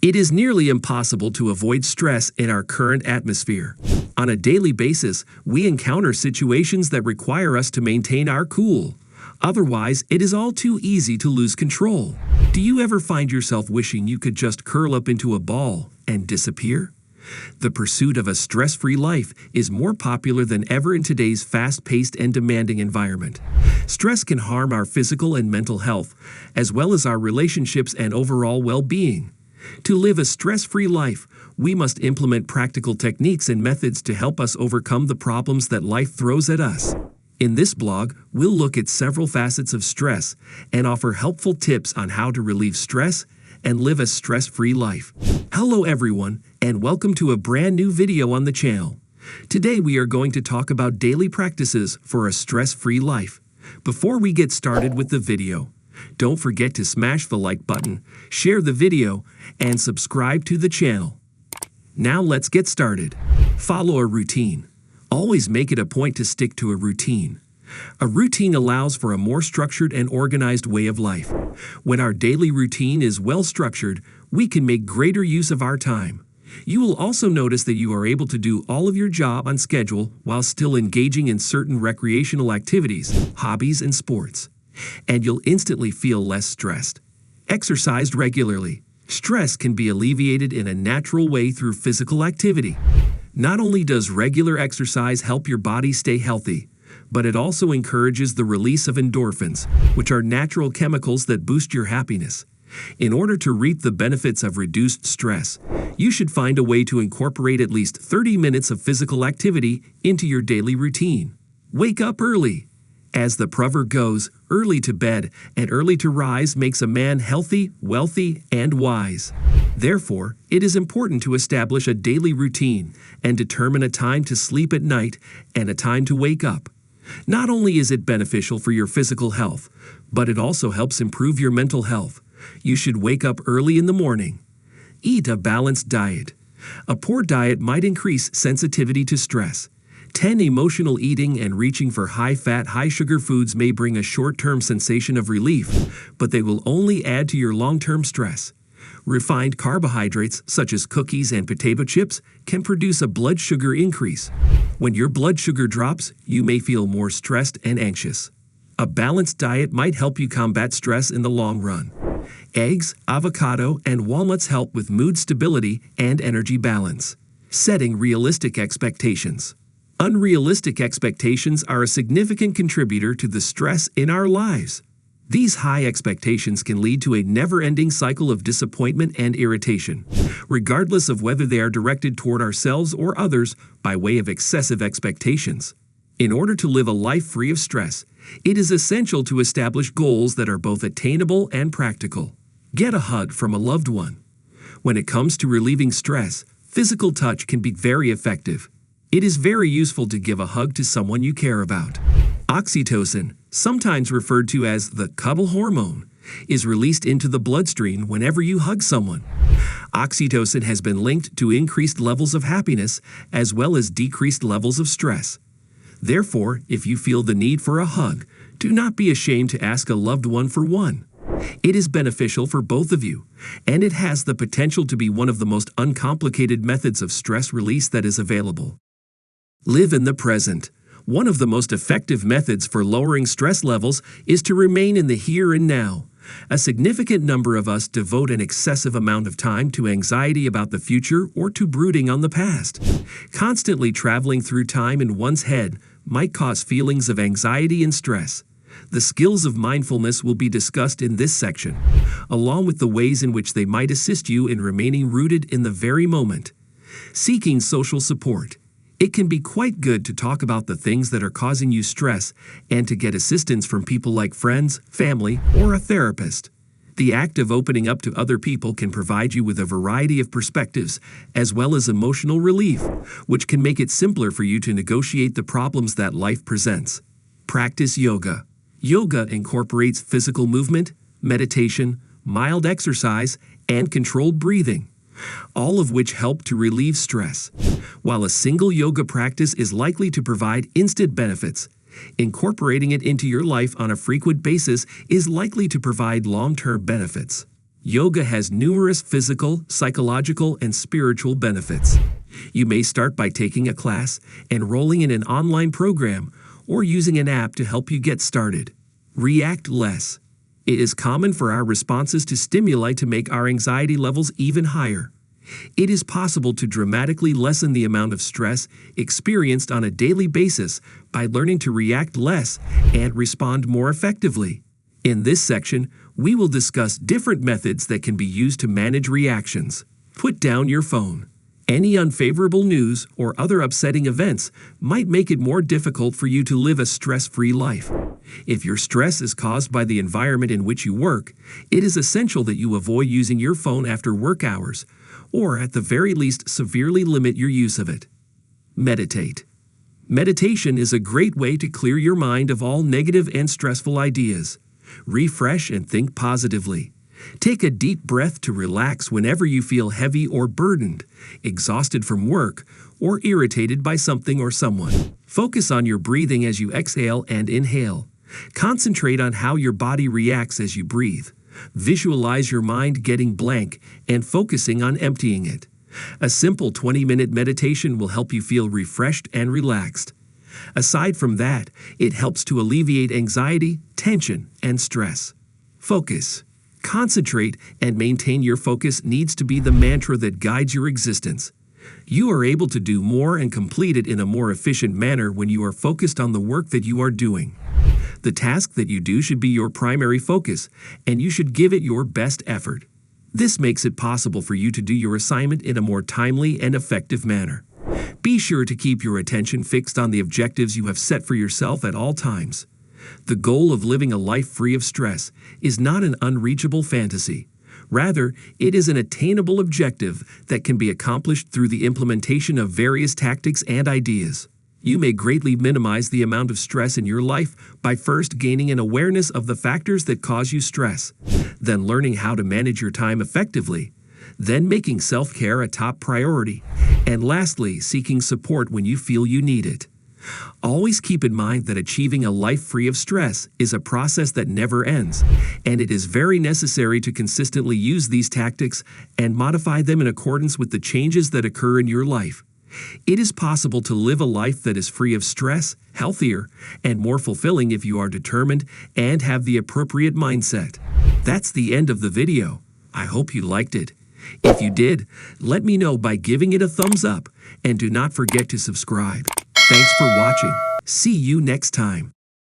It is nearly impossible to avoid stress in our current atmosphere. On a daily basis, we encounter situations that require us to maintain our cool. Otherwise, it is all too easy to lose control. Do you ever find yourself wishing you could just curl up into a ball and disappear? The pursuit of a stress-free life is more popular than ever in today's fast-paced and demanding environment. Stress can harm our physical and mental health, as well as our relationships and overall well-being. To live a stress-free life, we must implement practical techniques and methods to help us overcome the problems that life throws at us. In this blog, we'll look at several facets of stress and offer helpful tips on how to relieve stress and live a stress-free life. Hello everyone, and welcome to a brand new video on the channel. Today we are going to talk about daily practices for a stress-free life. Before we get started with the video, don't forget to smash the like button, share the video, and subscribe to the channel. Now let's get started. Follow a routine. Always make it a point to stick to a routine. A routine allows for a more structured and organized way of life. When our daily routine is well structured, we can make greater use of our time. You will also notice that you are able to do all of your job on schedule while still engaging in certain recreational activities, hobbies, and sports. And you'll instantly feel less stressed. Exercise regularly. Stress can be alleviated in a natural way through physical activity. Not only does regular exercise help your body stay healthy, but it also encourages the release of endorphins, which are natural chemicals that boost your happiness. In order to reap the benefits of reduced stress, you should find a way to incorporate at least 30 minutes of physical activity into your daily routine. Wake up early. As the proverb goes, early to bed and early to rise makes a man healthy, wealthy, and wise. Therefore, it is important to establish a daily routine and determine a time to sleep at night and a time to wake up. Not only is it beneficial for your physical health, but it also helps improve your mental health. You should wake up early in the morning. Eat a balanced diet. A poor diet might increase sensitivity to stress. 10 emotional eating and reaching for high-fat, high-sugar foods may bring a short-term sensation of relief, but they will only add to your long-term stress. Refined carbohydrates, such as cookies and potato chips, can produce a blood sugar increase. When your blood sugar drops, you may feel more stressed and anxious. A balanced diet might help you combat stress in the long run. Eggs, avocado, and walnuts help with mood stability and energy balance. Setting realistic expectations. Unrealistic expectations are a significant contributor to the stress in our lives. These high expectations can lead to a never-ending cycle of disappointment and irritation, regardless of whether they are directed toward ourselves or others by way of excessive expectations. In order to live a life free of stress, it is essential to establish goals that are both attainable and practical. Get a hug from a loved one. When it comes to relieving stress, physical touch can be very effective. It is very useful to give a hug to someone you care about. Oxytocin, sometimes referred to as the cuddle hormone, is released into the bloodstream whenever you hug someone. Oxytocin has been linked to increased levels of happiness as well as decreased levels of stress. Therefore, if you feel the need for a hug, do not be ashamed to ask a loved one for one. It is beneficial for both of you, and it has the potential to be one of the most uncomplicated methods of stress release that is available. Live in the present. One of the most effective methods for lowering stress levels is to remain in the here and now. A significant number of us devote an excessive amount of time to anxiety about the future or to brooding on the past. Constantly traveling through time in one's head might cause feelings of anxiety and stress. The skills of mindfulness will be discussed in this section, along with the ways in which they might assist you in remaining rooted in the very moment. Seeking social support. It can be quite good to talk about the things that are causing you stress and to get assistance from people like friends, family, or a therapist. The act of opening up to other people can provide you with a variety of perspectives, as well as emotional relief, which can make it simpler for you to negotiate the problems that life presents. Practice yoga. Yoga incorporates physical movement, meditation, mild exercise, and controlled breathing, all of which help to relieve stress. While a single yoga practice is likely to provide instant benefits, incorporating it into your life on a frequent basis is likely to provide long-term benefits. Yoga has numerous physical, psychological, and spiritual benefits. You may start by taking a class, enrolling in an online program, or using an app to help you get started. React less. It is common for our responses to stimuli to make our anxiety levels even higher. It is possible to dramatically lessen the amount of stress experienced on a daily basis by learning to react less and respond more effectively. In this section, we will discuss different methods that can be used to manage reactions. Put down your phone. Any unfavorable news or other upsetting events might make it more difficult for you to live a stress-free life. If your stress is caused by the environment in which you work, it is essential that you avoid using your phone after work hours, or at the very least severely limit your use of it. Meditate. Meditation is a great way to clear your mind of all negative and stressful ideas. Refresh and think positively. Take a deep breath to relax whenever you feel heavy or burdened, exhausted from work, or irritated by something or someone. Focus on your breathing as you exhale and inhale. Concentrate on how your body reacts as you breathe. Visualize your mind getting blank and focusing on emptying it. A simple 20-minute meditation will help you feel refreshed and relaxed. Aside from that, it helps to alleviate anxiety, tension, and stress. Focus. Concentrate and maintain your focus needs to be the mantra that guides your existence. You are able to do more and complete it in a more efficient manner when you are focused on the work that you are doing. The task that you do should be your primary focus, and you should give it your best effort. This makes it possible for you to do your assignment in a more timely and effective manner. Be sure to keep your attention fixed on the objectives you have set for yourself at all times. The goal of living a life free of stress is not an unreachable fantasy. Rather, it is an attainable objective that can be accomplished through the implementation of various tactics and ideas. You may greatly minimize the amount of stress in your life by first gaining an awareness of the factors that cause you stress, then learning how to manage your time effectively, then making self-care a top priority, and lastly, seeking support when you feel you need it. Always keep in mind that achieving a life free of stress is a process that never ends, and it is very necessary to consistently use these tactics and modify them in accordance with the changes that occur in your life. It is possible to live a life that is free of stress, healthier, and more fulfilling if you are determined and have the appropriate mindset. That's the end of the video. I hope you liked it. If you did, let me know by giving it a thumbs up, and do not forget to subscribe. Thanks for watching. See you next time.